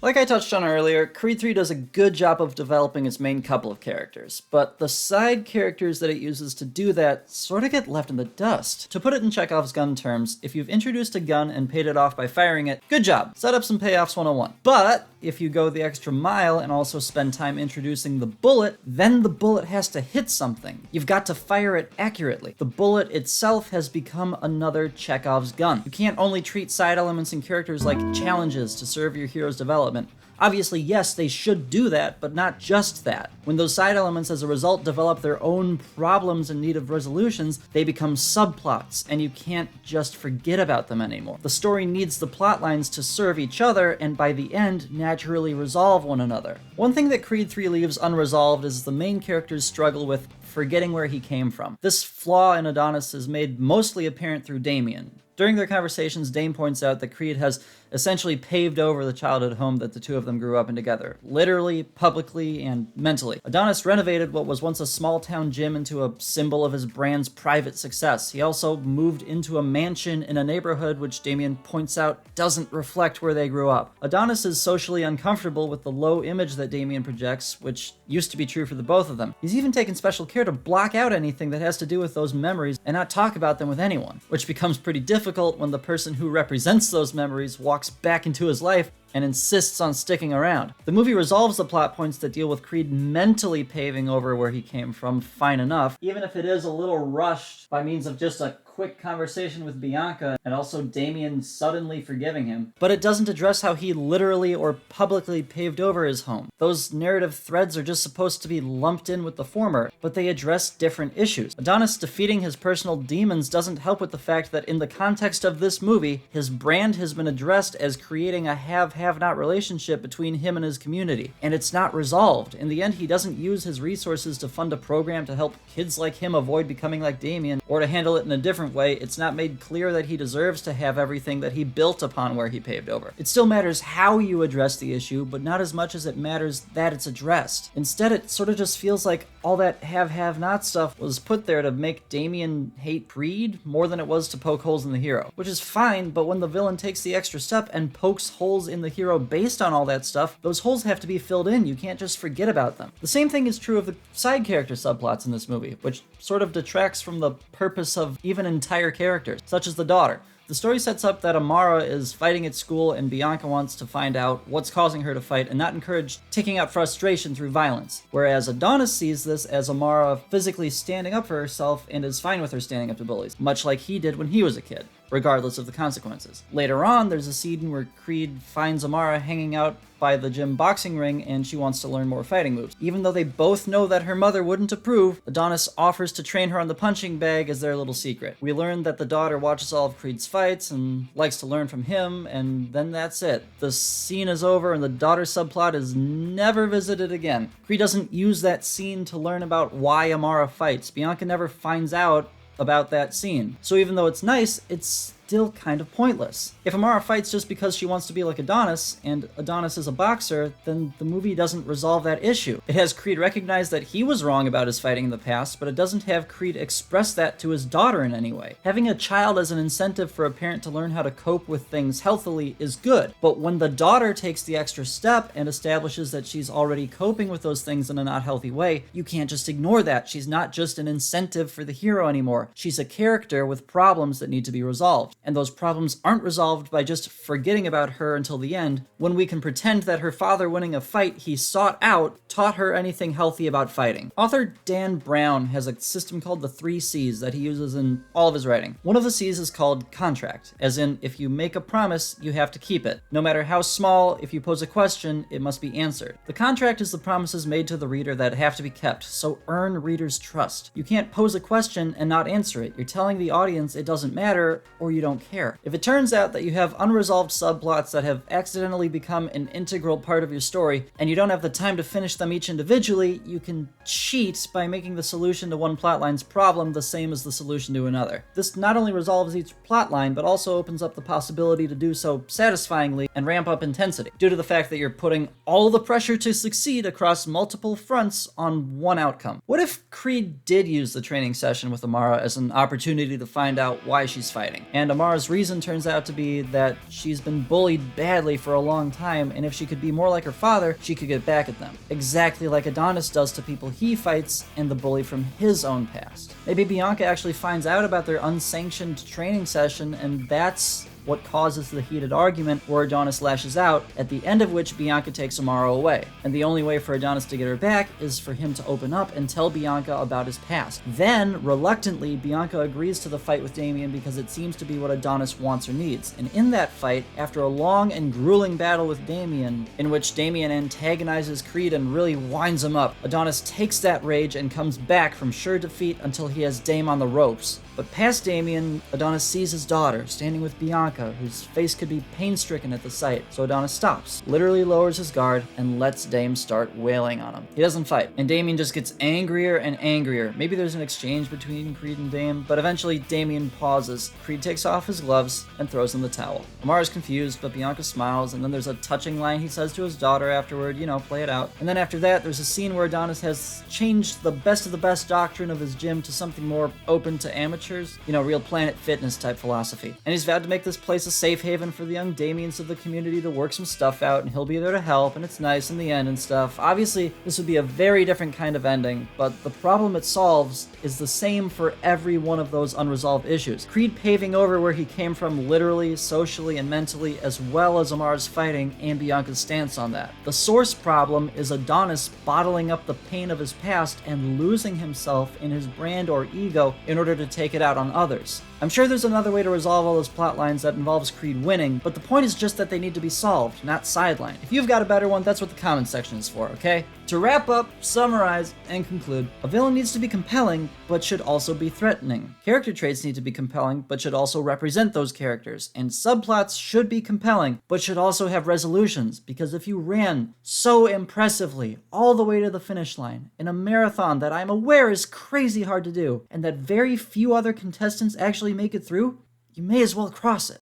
Like I touched on earlier, Creed 3 does a good job of developing its main couple of characters, but the side characters that it uses to do that sort of get left in the dust. To put it in Chekhov's gun terms, if you've introduced a gun and paid it off by firing it, good job, setups and payoffs 101. But if you go the extra mile and also spend time introducing the bullet, then the bullet has to hit something. You've got to fire it accurately. The bullet itself has become another Chekhov's gun. You can't only treat side elements and characters like challenges to serve your hero's development. Obviously, yes, they should do that, but not just that. When those side elements as a result develop their own problems in need of resolutions, they become subplots, and you can't just forget about them anymore. The story needs the plot lines to serve each other, and by the end, naturally resolve one another. One thing that Creed 3 leaves unresolved is the main character's struggle with forgetting where he came from. This flaw in Adonis is made mostly apparent through Damien. During their conversations, Dame points out that Creed has essentially paved over the childhood home that the two of them grew up in together, literally, publicly, and mentally. Adonis renovated what was once a small-town gym into a symbol of his brand's private success. He also moved into a mansion in a neighborhood which Damien points out doesn't reflect where they grew up. Adonis is socially uncomfortable with the low image that Damien projects, which used to be true for the both of them. He's even taken special care to block out anything that has to do with those memories and not talk about them with anyone, which becomes pretty difficult when the person who represents those memories walks back into his life and insists on sticking around. The movie resolves the plot points that deal with Creed mentally paving over where he came from fine enough, even if it is a little rushed by means of just a quick conversation with Bianca and also Damien suddenly forgiving him. But it doesn't address how he literally or publicly paved over his home. Those narrative threads are just supposed to be lumped in with the former, but they address different issues. Adonis defeating his personal demons doesn't help with the fact that in the context of this movie, his brand has been addressed as creating a have-not relationship between him and his community, and it's not resolved. In the end, he doesn't use his resources to fund a program to help kids like him avoid becoming like Damien, or to handle it in a different way. It's not made clear that he deserves to have everything that he built upon where he paved over. It still matters how you address the issue, but not as much as it matters that it's addressed. Instead, it sort of just feels like all that have-not stuff was put there to make Damien hate Creed more than it was to poke holes in the hero. Which is fine, but when the villain takes the extra step and pokes holes in the hero based on all that stuff, those holes have to be filled in. You can't just forget about them. The same thing is true of the side character subplots in this movie, which sort of detracts from the purpose of even entire characters, such as the daughter. The story sets up that Amara is fighting at school and Bianca wants to find out what's causing her to fight and not encourage taking out frustration through violence. Whereas Adonis sees this as Amara physically standing up for herself and is fine with her standing up to bullies, much like he did when he was a kid, regardless of the consequences. Later on, there's a scene where Creed finds Amara hanging out by the gym boxing ring and she wants to learn more fighting moves. Even though they both know that her mother wouldn't approve, Adonis offers to train her on the punching bag as their little secret. We learn that the daughter watches all of Creed's fights and likes to learn from him, and then that's it. The scene is over and the daughter subplot is never visited again. Creed doesn't use that scene to learn about why Amara fights. Bianca never finds out about that scene. So even though it's nice, it's still kind of pointless. If Amara fights just because she wants to be like Adonis, and Adonis is a boxer, then the movie doesn't resolve that issue. It has Creed recognize that he was wrong about his fighting in the past, but it doesn't have Creed express that to his daughter in any way. Having a child as an incentive for a parent to learn how to cope with things healthily is good, but when the daughter takes the extra step and establishes that she's already coping with those things in a not healthy way, you can't just ignore that. She's not just an incentive for the hero anymore. She's a character with problems that need to be resolved. And those problems aren't resolved by just forgetting about her until the end, when we can pretend that her father winning a fight he sought out taught her anything healthy about fighting. Author Dan Brown has a system called the 3 C's that he uses in all of his writing. One of the C's is called contract, as in if you make a promise, you have to keep it. No matter how small, if you pose a question, it must be answered. The contract is the promises made to the reader that have to be kept, so earn readers' trust. You can't pose a question and not answer it. You're telling the audience it doesn't matter, or you don't care. If it turns out that you have unresolved subplots that have accidentally become an integral part of your story, and you don't have the time to finish them each individually, you can cheat by making the solution to one plotline's problem the same as the solution to another. This not only resolves each plotline, but also opens up the possibility to do so satisfyingly and ramp up intensity, due to the fact that you're putting all the pressure to succeed across multiple fronts on one outcome. What if Creed did use the training session with Amara as an opportunity to find out why she's fighting, and Amara Amara's reason turns out to be that she's been bullied badly for a long time, and if she could be more like her father, she could get back at them. Exactly like Adonis does to people he fights and the bully from his own past. Maybe Bianca actually finds out about their unsanctioned training session, and that's what causes the heated argument where Adonis lashes out, at the end of which Bianca takes Amara away. And the only way for Adonis to get her back is for him to open up and tell Bianca about his past. Then, reluctantly, Bianca agrees to the fight with Damien because it seems to be what Adonis wants or needs. And in that fight, after a long and grueling battle with Damien, in which Damien antagonizes Creed and really winds him up, Adonis takes that rage and comes back from sure defeat until he has Dame on the ropes. But past Damien, Adonis sees his daughter standing with Bianca, whose face could be pain-stricken at the sight, so Adonis stops, literally lowers his guard, and lets Dame start wailing on him. He doesn't fight, and Damien just gets angrier and angrier. Maybe there's an exchange between Creed and Dame, but eventually Damien pauses. Creed takes off his gloves and throws him the towel. Amara's confused, but Bianca smiles, and then there's a touching line he says to his daughter afterward, play it out. And then after that, there's a scene where Adonis has changed the best of the best doctrine of his gym to something more open to amateurs. Real Planet Fitness type philosophy. And he's vowed to make this place a safe haven for the young Damiens of the community to work some stuff out, and he'll be there to help, and it's nice in the end and stuff. Obviously, this would be a very different kind of ending, but the problem it solves is the same for every one of those unresolved issues. Creed paving over where he came from literally, socially, and mentally, as well as Amara's fighting and Bianca's stance on that. The source problem is Adonis bottling up the pain of his past and losing himself in his brand or ego in order to take it out on others. I'm sure there's another way to resolve all those plot lines that involves Creed winning, but the point is just that they need to be solved, not sidelined. If you've got a better one, that's what the comment section is for, okay? To wrap up, summarize, and conclude, a villain needs to be compelling, but should also be threatening. Character traits need to be compelling, but should also represent those characters. And subplots should be compelling, but should also have resolutions, because if you ran so impressively all the way to the finish line in a marathon that I'm aware is crazy hard to do, and that very few other contestants actually make it through, you may as well cross it.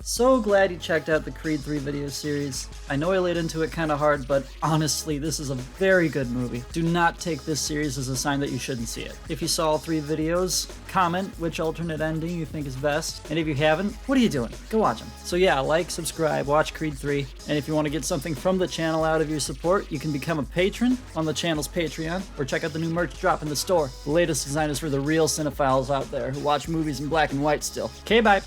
So glad you checked out the Creed 3 video series. I know I laid into it kind of hard, but honestly, this is a very good movie. Do not take this series as a sign that you shouldn't see it. If you saw all 3 videos, comment which alternate ending you think is best. And if you haven't, what are you doing? Go watch them. So yeah, like, subscribe, watch Creed 3. And if you want to get something from the channel out of your support, you can become a patron on the channel's Patreon, or check out the new merch drop in the store. The latest design is for the real cinephiles out there who watch movies in black and white still. Okay, bye.